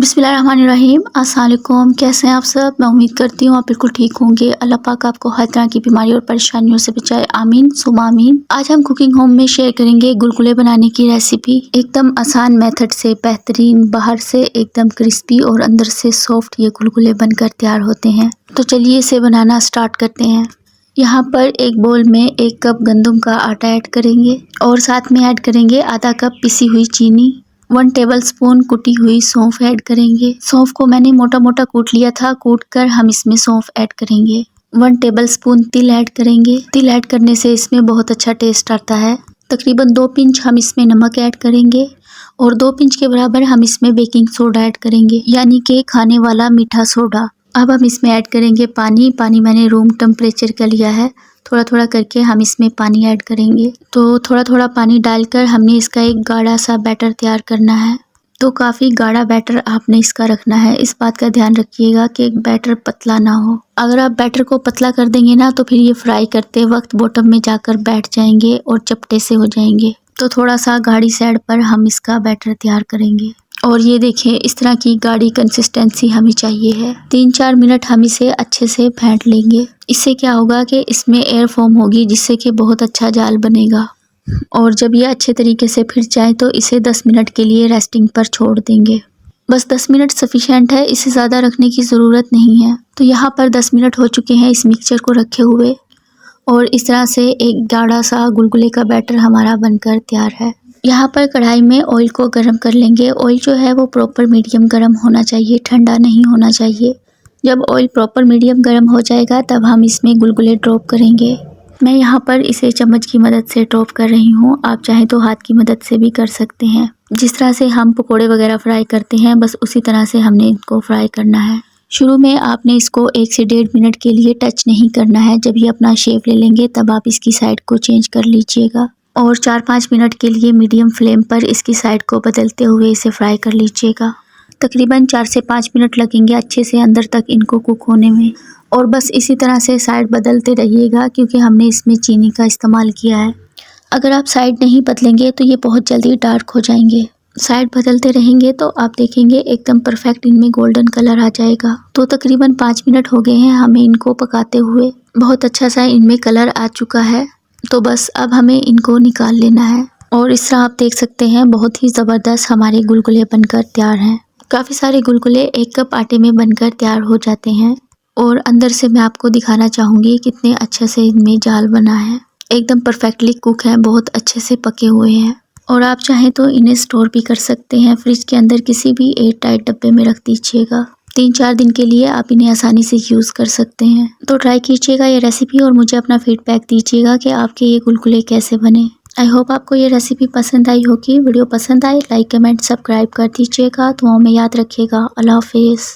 बिस्मिल्लाहिर्रहमानिर्रहीम। अस्सलाम वालेकुम। कैसे हैं आप सब? मैं उम्मीद करती हूँ आप बिल्कुल ठीक होंगे। अल्लाह पाक आपको हर तरह की बीमारी और परेशानियों से बचाए। आमीन सुमा आमीन। आज हम कुकिंग होम में शेयर करेंगे गुलगुले बनाने की रेसिपी। एकदम आसान मेथड से बेहतरीन, बाहर से एकदम क्रिस्पी और अंदर से सॉफ्ट ये गुलगुले बनकर तैयार होते हैं। तो चलिए इसे बनाना स्टार्ट करते हैं। यहाँ पर एक बोल में 1 कप गंदम का आटा ऐड करेंगे और साथ में ऐड करेंगे आधा कप पिसी हुई चीनी। 1 टेबलस्पून कुटी हुई सौंफ ऐड करेंगे। सौंफ को मैंने मोटा मोटा कूट लिया था, कूट कर हम इसमें सौंफ ऐड करेंगे। 1 टेबलस्पून तिल ऐड करेंगे। तिल ऐड करने से इसमें बहुत अच्छा टेस्ट आता है। तकरीबन 2 पिंच हम इसमें नमक ऐड करेंगे और 2 पिंच के बराबर हम इसमें बेकिंग सोडा ऐड करेंगे, यानी कि खाने वाला मीठा सोडा। अब हम इसमें ऐड करेंगे पानी। पानी मैंने रूम टेम्परेचर का लिया है। थोड़ा थोड़ा करके हम इसमें पानी ऐड करेंगे। तो थोड़ा थोड़ा पानी डालकर हमने इसका एक गाढ़ा सा बैटर तैयार करना है। तो काफ़ी गाढ़ा बैटर आपने इसका रखना है। इस बात का ध्यान रखिएगा कि बैटर पतला ना हो। अगर आप बैटर को पतला कर देंगे ना तो फिर ये फ्राई करते वक्त बॉटम में जाकर बैठ जाएंगे और चपटे से हो जाएंगे। तो थोड़ा सा गाढ़ी साइड पर हम इसका बैटर तैयार करेंगे। और ये देखिए इस तरह की गाढ़ी कंसिस्टेंसी हमें चाहिए है। 3-4 मिनट हम इसे अच्छे से फेंट लेंगे। इससे क्या होगा कि इसमें एयर फॉर्म होगी, जिससे कि बहुत अच्छा जाल बनेगा। और जब ये अच्छे तरीके से फिर जाए तो इसे 10 मिनट के लिए रेस्टिंग पर छोड़ देंगे। बस 10 मिनट सफिशेंट है, इससे ज़्यादा रखने की ज़रूरत नहीं है। तो यहाँ पर 10 मिनट हो चुके हैं इस मिक्सचर को रखे हुए और इस तरह से एक गाढ़ा सा गुलगुले का बैटर हमारा बनकर तैयार है। यहाँ पर कढ़ाई में ऑयल को गर्म कर लेंगे। ऑयल जो है वो प्रॉपर मीडियम गर्म होना चाहिए, ठंडा नहीं होना चाहिए। जब ऑयल प्रॉपर मीडियम गर्म हो जाएगा तब हम इसमें गुलगुले ड्रॉप करेंगे। मैं यहाँ पर इसे चम्मच की मदद से ड्रॉप कर रही हूँ, आप चाहें तो हाथ की मदद से भी कर सकते हैं। जिस तरह से हम पकोड़े वगैरह फ्राई करते हैं बस उसी तरह से हमने इनको फ्राई करना है। शुरू में आपने इसको 1 से 1.5 मिनट के लिए टच नहीं करना है। जब ये अपना शेप ले लेंगे तब आप इसकी साइड को चेंज कर लीजिएगा और 4-5 मिनट के लिए मीडियम फ्लेम पर इसकी साइड को बदलते हुए इसे फ्राई कर लीजिएगा। तकरीबन 4 से 5 मिनट लगेंगे अच्छे से अंदर तक इनको कुक होने में। और बस इसी तरह से साइड बदलते रहिएगा क्योंकि हमने इसमें चीनी का इस्तेमाल किया है। अगर आप साइड नहीं बदलेंगे तो ये बहुत जल्दी डार्क हो जाएंगे। साइड बदलते रहेंगे तो आप देखेंगे एकदम परफेक्ट इनमें गोल्डन कलर आ जाएगा। तो तकरीबन 5 मिनट हो गए हैं हमें इनको पकाते हुए। बहुत अच्छा सा इनमें कलर आ चुका है। तो बस अब हमें इनको निकाल लेना है। और इस तरह आप देख सकते हैं बहुत ही ज़बरदस्त हमारे गुलगुले बनकर तैयार हैं। काफ़ी सारे गुलगुले 1 कप आटे में बनकर तैयार हो जाते हैं। और अंदर से मैं आपको दिखाना चाहूँगी कितने अच्छे से इनमें जाल बना है। एकदम परफेक्टली कुक है, बहुत अच्छे से पके हुए हैं। और आप चाहें तो इन्हें स्टोर भी कर सकते हैं फ्रिज के अंदर, किसी भी एयर टाइट डब्बे में रख दीजिएगा। 3-4 दिन के लिए आप इन्हें आसानी से यूज़ कर सकते हैं। तो ट्राई कीजिएगा ये रेसिपी और मुझे अपना फीडबैक दीजिएगा कि आपके ये गुलगुले कैसे बने। आई होप आपको ये रेसिपी पसंद आई होगी। वीडियो पसंद आए लाइक कमेंट सब्सक्राइब कर दीजिएगा। दुआओं में याद रखिएगा। अल्लाह हाफिज़।